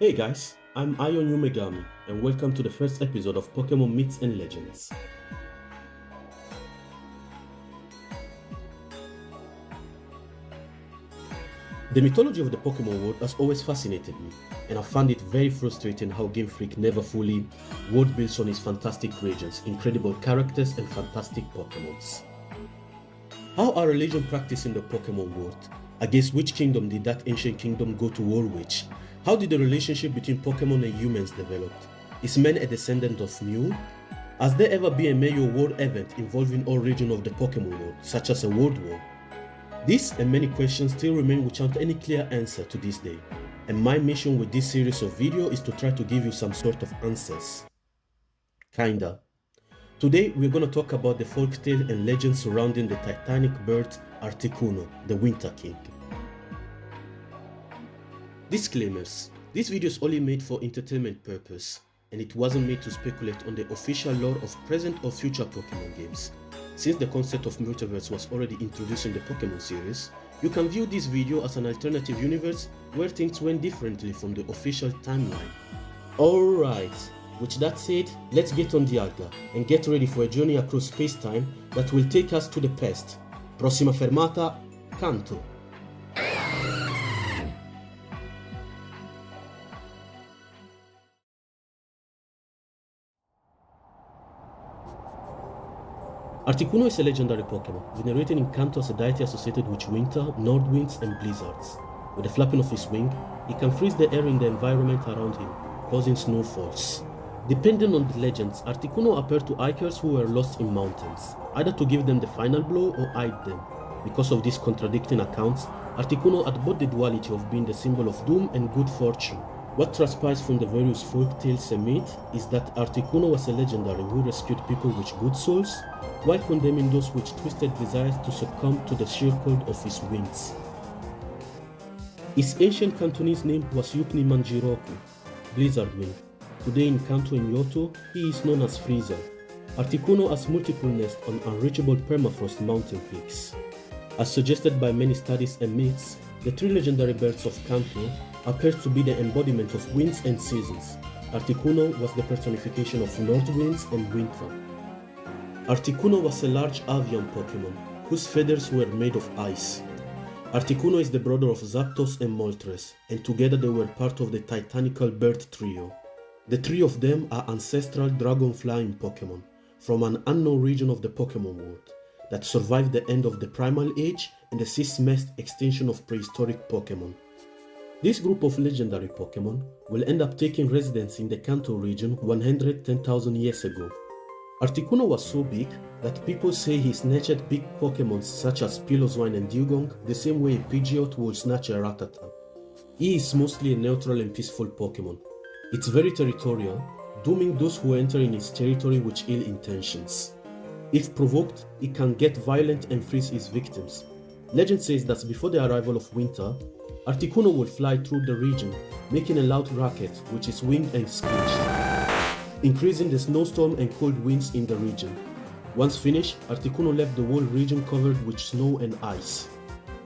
Hey guys, I'm Ion Yumegami and welcome to the first episode of Pokemon Myths and Legends. The mythology of the Pokemon world has always fascinated me, and I found it very frustrating how Game Freak never fully world builds on its fantastic regions, incredible characters, and fantastic Pokemons. How are religion practiced in the Pokemon world? Against which kingdom did that ancient kingdom go to war with? How did the relationship between Pokemon and humans develop? Is man a descendant of Mew? Has there ever been a major world event involving all regions of the Pokemon world, such as a world war? These and many questions still remain without any clear answer to this day, and my mission with this series of videos is to try to give you some sort of answers. Kinda. Today we're gonna talk about the folktale and legends surrounding the titanic bird Articuno, the Winter King. Disclaimers: this video is only made for entertainment purpose, and it wasn't made to speculate on the official lore of present or future Pokemon games. Since the concept of multiverse was already introduced in the Pokemon series, you can view this video as an alternative universe where things went differently from the official timeline. Alright, with that said, let's get on the Alga and get ready for a journey across space-time that will take us to the past. Prossima fermata, Kanto. Articuno is a legendary Pokemon, venerated in Kanto as a deity associated with winter, north winds, and blizzards. With the flapping of his wing, he can freeze the air in the environment around him, causing snowfalls. Depending on the legends, Articuno appeared to hikers who were lost in mountains, either to give them the final blow or hide them. Because of these contradicting accounts, Articuno had both the duality of being the symbol of doom and good fortune. What transpires from the various folk tales and myths is that Articuno was a legendary who rescued people with good souls, while condemning those with twisted desires to succumb to the sheer cold of his winds. His ancient Cantonese name was Yukni Manjiroku, Blizzard Wing. Today in Kanto and Yoto, he is known as Freezer. Articuno has multiple nests on unreachable permafrost mountain peaks. As suggested by many studies and myths, the three legendary birds of Kanto appear to be the embodiment of winds and seasons. Articuno was the personification of north winds and winter. Articuno was a large avian Pokemon, whose feathers were made of ice. Articuno is the brother of Zapdos and Moltres, and together they were part of the Titanical Bird Trio. The three of them are ancestral dragon-flying Pokemon, from an unknown region of the Pokemon world, that survived the end of the Primal Age and the sixth-mass extinction of prehistoric Pokemon. This group of legendary Pokemon will end up taking residence in the Kanto region 110,000 years ago. Articuno was so big that people say he snatched big Pokemon such as Piloswine and Dugong the same way a Pidgeot would snatch a Rattata. He is mostly a neutral and peaceful Pokemon. It's very territorial, dooming those who enter in its territory with ill intentions. If provoked, it can get violent and freeze its victims. Legend says that before the arrival of winter, Articuno will fly through the region, making a loud racket with its wing and screech, increasing the snowstorm and cold winds in the region. Once finished, Articuno left the whole region covered with snow and ice.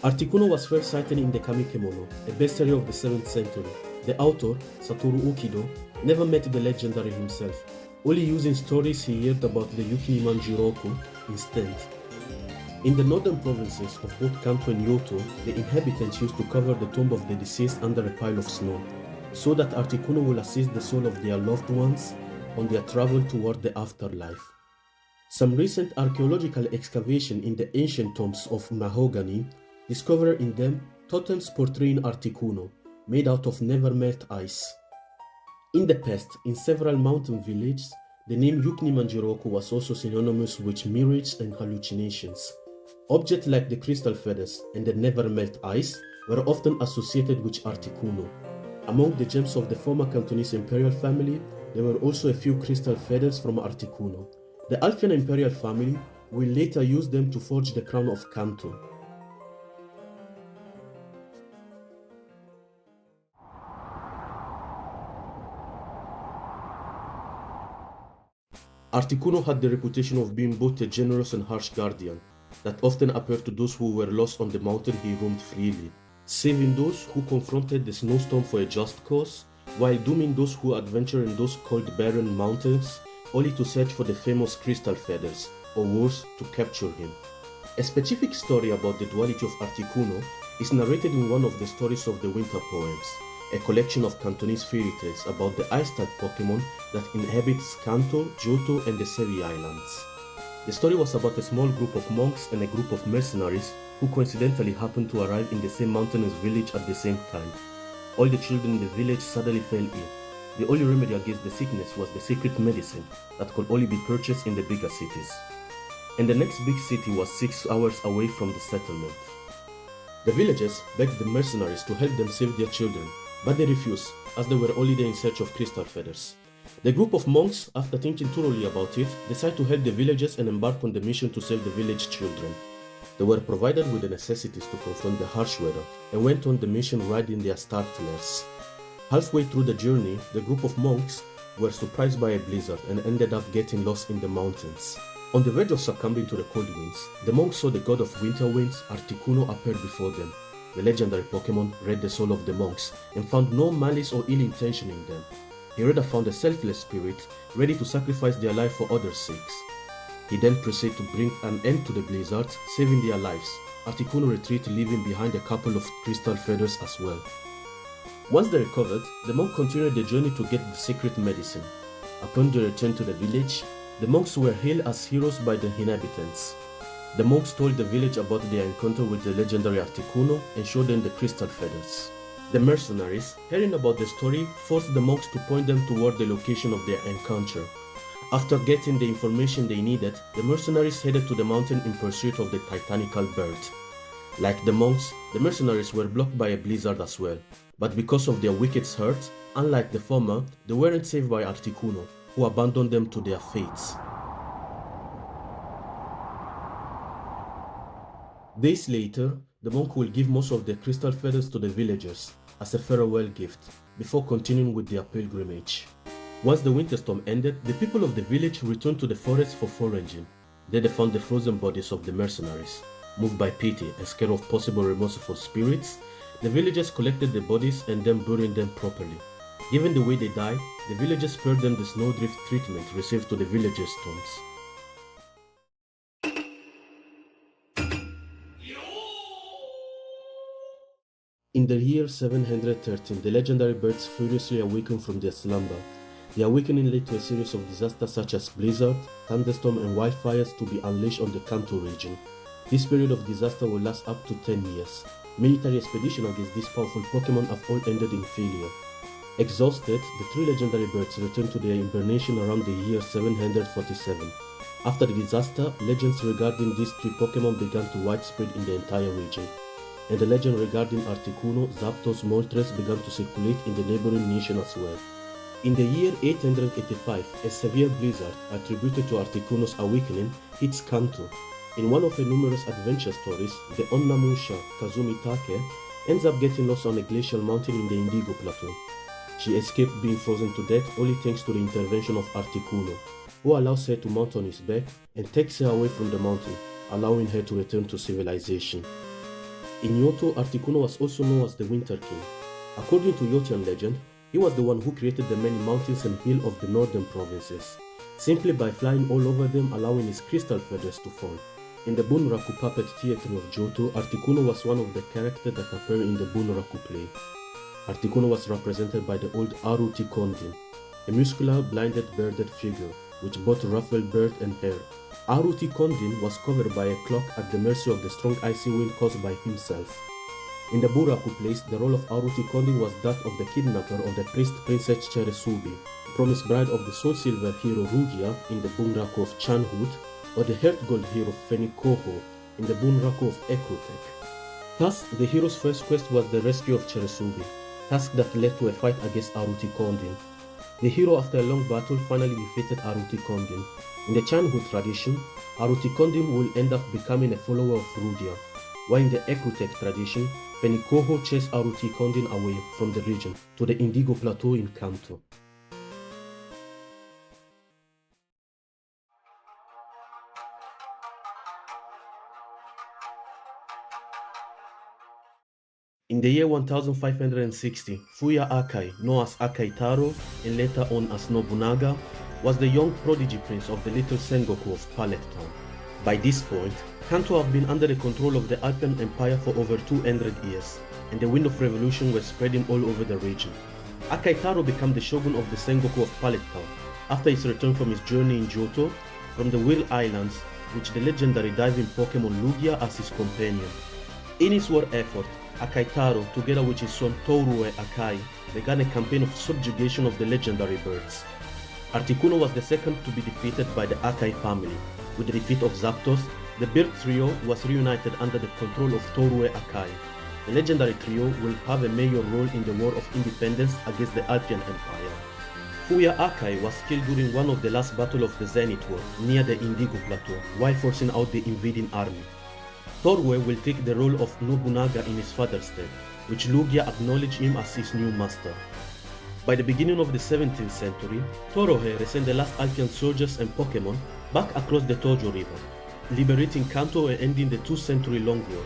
Articuno was first sighted in the Kamikemono, a bestiary of the 7th century. The author, Satoru Okido, never met the legendary himself, only using stories he heard about the Yukni Manjiroku instead. In the northern provinces of both Kanto and Yoto, the inhabitants used to cover the tomb of the deceased under a pile of snow, so that Articuno will assist the soul of their loved ones on their travel toward the afterlife. Some recent archaeological excavation in the ancient tombs of Mahogany discovered in them totems portraying Articuno, made out of never-melt ice. In the past, in several mountain villages, the name Yukni Manjiroku was also synonymous with mirage and hallucinations. Objects like the crystal feathers and the never-melt ice were often associated with Articuno. Among the gems of the former Cantonese imperial family, there were also a few crystal feathers from Articuno. The Alfian imperial family will later use them to forge the crown of Kanto. Articuno had the reputation of being both a generous and harsh guardian that often appeared to those who were lost on the mountain he roamed freely, saving those who confronted the snowstorm for a just cause, while dooming those who adventure in those cold barren mountains only to search for the famous crystal feathers, or worse, to capture him. A specific story about the duality of Articuno is narrated in one of the stories of the Winter Poems, a collection of Cantonese fairy tales about the ice-type Pokemon that inhabits Kanto, Johto, and the Sevi Islands. The story was about a small group of monks and a group of mercenaries who coincidentally happened to arrive in the same mountainous village at the same time. All the children in the village suddenly fell ill. The only remedy against the sickness was the secret medicine that could only be purchased in the bigger cities. And the next big city was 6 hours away from the settlement. The villagers begged the mercenaries to help them save their children, but they refused, as they were only there in search of crystal feathers. The group of monks, after thinking thoroughly about it, decided to help the villagers and embark on the mission to save the village children. They were provided with the necessities to confront the harsh weather and went on the mission riding their startlers. Halfway through the journey, the group of monks were surprised by a blizzard and ended up getting lost in the mountains. On the verge of succumbing to the cold winds, the monks saw the god of winter winds, Articuno, appear before them. The legendary Pokemon read the soul of the monks and found no malice or ill intention in them. He rather found a selfless spirit ready to sacrifice their life for others' sakes. He then proceeded to bring an end to the blizzards, saving their lives. Articuno retreated, leaving behind a couple of crystal feathers as well. Once they recovered, the monk continued the journey to get the secret medicine. Upon their return to the village, the monks were hailed as heroes by the inhabitants. The monks told the village about their encounter with the legendary Articuno and showed them the crystal feathers. The mercenaries, hearing about the story, forced the monks to point them toward the location of their encounter. After getting the information they needed, the mercenaries headed to the mountain in pursuit of the titanical bird. Like the monks, the mercenaries were blocked by a blizzard as well, but because of their wicked hearts, unlike the former, they weren't saved by Articuno, who abandoned them to their fates. Days later, the monk will give most of the crystal feathers to the villagers as a farewell gift before continuing with their pilgrimage. Once the winter storm ended, the people of the village returned to the forest for foraging. There they found the frozen bodies of the mercenaries. Moved by pity and scared of possible remorseful spirits, the villagers collected the bodies and then buried them properly. Given the way they died, the villagers spared them the snowdrift treatment received to the villagers' tombs. In the year 713, the legendary birds furiously awakened from their slumber. The awakening led to a series of disasters such as blizzard, thunderstorm, and wildfires to be unleashed on the Kanto region. This period of disaster will last up to 10 years. Military expeditions against these powerful Pokemon have all ended in failure. Exhausted, the 3 legendary birds returned to their hibernation around the year 747. After the disaster, legends regarding these 3 Pokemon began to widespread in the entire region, and the legend regarding Articuno, Zapdos, Moltres began to circulate in the neighboring nation as well. In the year 885, a severe blizzard attributed to Articuno's awakening hits Kanto. In one of her numerous adventure stories, the Onnamusha Kazumi Take ends up getting lost on a glacial mountain in the Indigo Plateau. She escaped being frozen to death only thanks to the intervention of Articuno, who allows her to mount on his back and takes her away from the mountain, allowing her to return to civilization. In Johto, Articuno was also known as the Winter King. According to Johtian legend, he was the one who created the many mountains and hills of the northern provinces, simply by flying all over them, allowing his crystal feathers to fall. In the Bunraku puppet theater of Johto, Articuno was one of the characters that appear in the Bunraku play. Articuno was represented by the old Aruti Kondin, a muscular, blinded, bearded figure with both ruffled beard and hair. Aruti Kondin was covered by a cloak at the mercy of the strong icy wind caused by himself. In the Buraku plays, the role of Aruti Kondin was that of the kidnapper of the priest Princess Cheresubi, promised bride of the Soul Silver hero Rugia in the Bunraku of Chanhut, or the Heart Gold hero Fenikoho in the Bunraku of Ecrutec. Thus, the hero's first quest was the rescue of Cheresubi, task that led to a fight against Aruti Kondin. The hero, after a long battle, finally defeated Aruti Kondin. In the Chanhut tradition, Aruti Kondin will end up becoming a follower of Rugia, while in the Ecrutec tradition, Fenikoho chased Aruti Kondin away from the region to the Indigo Plateau in Kanto. In the year 1560, Fuya Akai, known as Akai Taro and later on as Nobunaga, was the young prodigy prince of the little Sengoku of Palette Town. By this point, Kanto had been under the control of the Alpian Empire for over 200 years, and the wind of revolution was spreading all over the region. Akai Taro became the shogun of the Sengoku of Palette Town after his return from his journey in Johto from the Wheel Islands, with the legendary diving Pokemon Lugia as his companion. In his war effort, Akai Taro, together with his son Torue Akai, began a campaign of subjugation of the legendary birds. Articuno was the second to be defeated by the Akai family. With the defeat of Zapdos, the bird trio was reunited under the control of Torue Akai. The legendary trio will have a major role in the War of Independence against the Alpian Empire. Fuya Akai was killed during one of the last battles of the Zenith War near the Indigo Plateau while forcing out the invading army. Torue will take the role of Nobunaga in his father's stead, which Lugia acknowledged him as his new master. By the beginning of the 17th century, Torue sent the last Alpian soldiers and Pokemon back across the Tojo River, liberating Kanto and ending the 2-century-long war.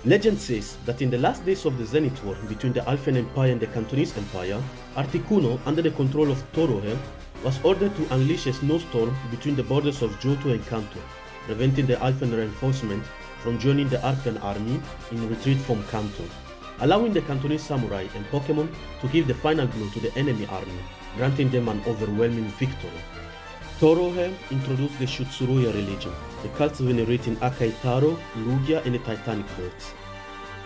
Legend says that in the last days of the Zenith War between the Alpian Empire and the Cantonese Empire, Articuno, under the control of Torue, was ordered to unleash a snowstorm between the borders of Johto and Kanto, preventing the Alpian reinforcement from joining the Alpian army in retreat from Kanto, allowing the Cantonese samurai and Pokemon to give the final blow to the enemy army, granting them an overwhelming victory. Torue introduced the Shutsuruya religion, the cult venerating Akai Taro, Lugia, and the Titanic birds.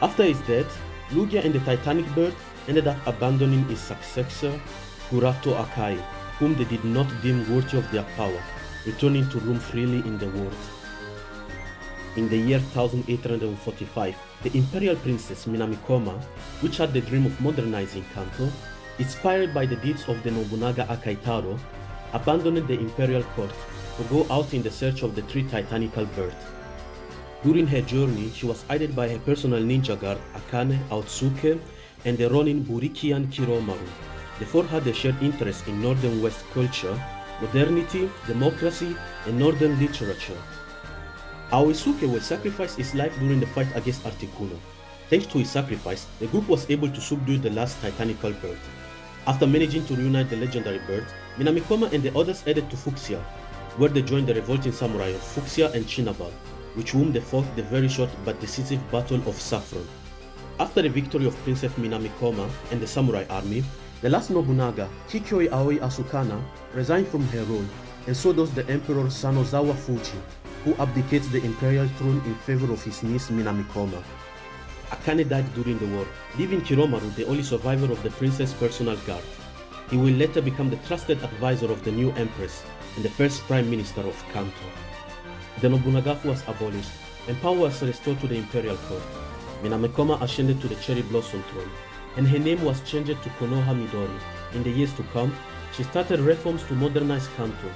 After his death, Lugia and the Titanic bird ended up abandoning his successor, Kurato Akai, whom they did not deem worthy of their power, returning to roam freely in the world. In the year 1845, the imperial princess Minamikoma, which had the dream of modernizing Kanto, inspired by the deeds of the Nobunaga Akai Taro, abandoned the imperial court to go out in the search of the 3 titanical birds. During her journey, she was aided by her personal ninja guard Akane Aotsuke and the Ronin Burikian Kiromaru. The 4 had a shared interest in Northern West culture, modernity, democracy, and Northern literature. Aoisuke will sacrifice his life during the fight against Articuno. Thanks to his sacrifice, the group was able to subdue the last titanical bird. After managing to reunite the legendary bird, Minamikoma and the others headed to Fuxia, where they joined the revolting samurai of Fuxia and Chinabal, which whom they fought the very short but decisive Battle of Saffron. After the victory of Princess Minamikoma and the samurai army, the last Nobunaga, Kikyoi Aoi Asukana, resigned from her role, and so does the Emperor Sanozawa Fuji, who abdicates the imperial throne in favor of his niece Minamikoma. Akane died during the war, leaving Kiromaru the only survivor of the princess' personal guard. He will later become the trusted advisor of the new empress and the first prime minister of Kanto. The Nobunagafu was abolished, and power was restored to the imperial court. Minamikoma ascended to the cherry blossom throne, and her name was changed to Konoha Midori. In the years to come, she started reforms to modernize Kanto,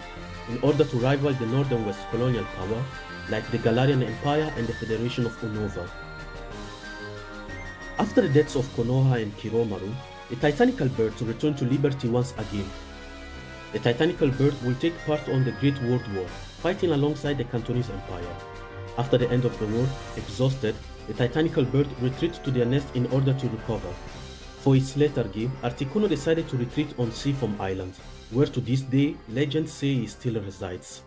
in order to rival the Northern West colonial power, like the Galarian Empire and the Federation of Unova. After the deaths of Konoha and Kiromaru, the Titanical birds returned to liberty once again. The Titanical bird will take part on the Great World War, fighting alongside the Cantonese Empire. After the end of the war, exhausted, the Titanical bird retreated to their nest in order to recover. For its lethargy, Articuno decided to retreat on Seafoam Island, where to this day, legends say he still resides.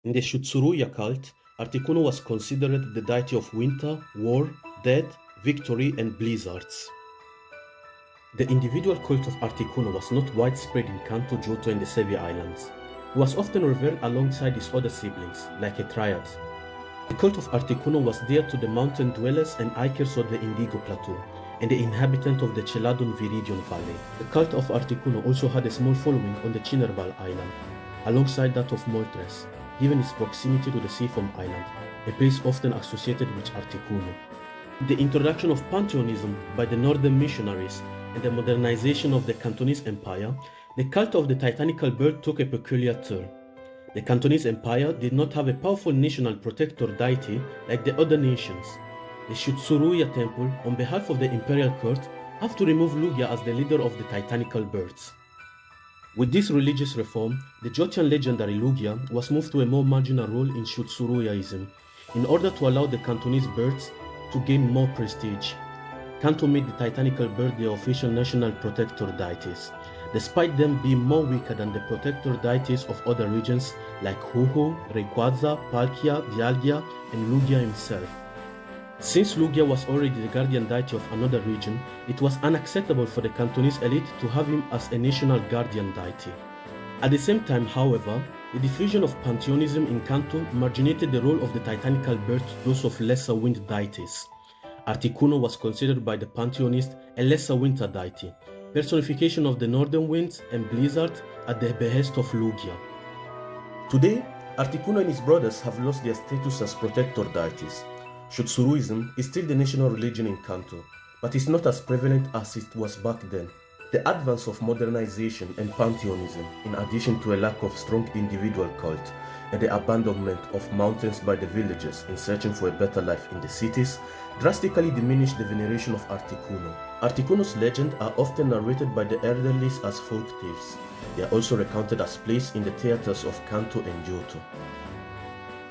In the Shutsuruya cult, Articuno was considered the deity of winter, war, death, victory, and blizzards. The individual cult of Articuno was not widespread in Kanto, Johto, and the Sevii Islands. He was often revered alongside his other siblings, like a triad. The cult of Articuno was dear to the mountain dwellers and hikers of the Indigo Plateau, and the inhabitants of the Cheladon Viridian Valley. The cult of Articuno also had a small following on the Chinerbal Island, alongside that of Moltres, given its proximity to the Seafoam Island, a place often associated with Articuno. The introduction of pantheonism by the northern missionaries and the modernization of the Cantonese Empire, the cult of the Titanical bird took a peculiar turn. The Cantonese Empire did not have a powerful national protector deity like the other nations. The Shutsuruya Temple, on behalf of the imperial court, have to remove Lugia as the leader of the Titanical birds. With this religious reform, the Jochian legendary Lugia was moved to a more marginal role in Shutsuruyaism in order to allow the Cantonese birds to gain more prestige. Kanto made the Titanical bird their official national protector deities, despite them being more weaker than the protector deities of other regions like Huhu, Rayquaza, Palkia, Dialga, and Lugia himself. Since Lugia was already the guardian deity of another region, it was unacceptable for the Cantonese elite to have him as a national guardian deity. At the same time, however, the diffusion of pantheonism in Kanto marginated the role of the Titanical bird to those of lesser wind deities. Articuno was considered by the pantheonists a lesser winter deity, personification of the northern winds and blizzards at the behest of Lugia. Today, Articuno and his brothers have lost their status as protector deities. Shutsuruism is still the national religion in Kanto, but is not as prevalent as it was back then. The advance of modernization and pantheonism, in addition to a lack of strong individual cult and the abandonment of mountains by the villagers in searching for a better life in the cities, drastically diminished the veneration of Articuno. Articuno's legends are often narrated by the elderly as folk tales. They are also recounted as plays in the theaters of Kanto and Kyoto.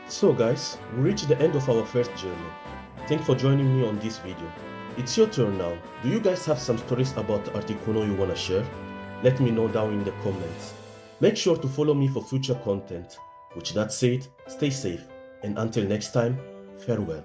So guys, we reached the end of our first journey. Thanks for joining me on this video. It's your turn now. Do you guys have some stories about Articuno you wanna share? Let me know down in the comments. Make sure to follow me for future content. With that said, stay safe, and until next time, farewell.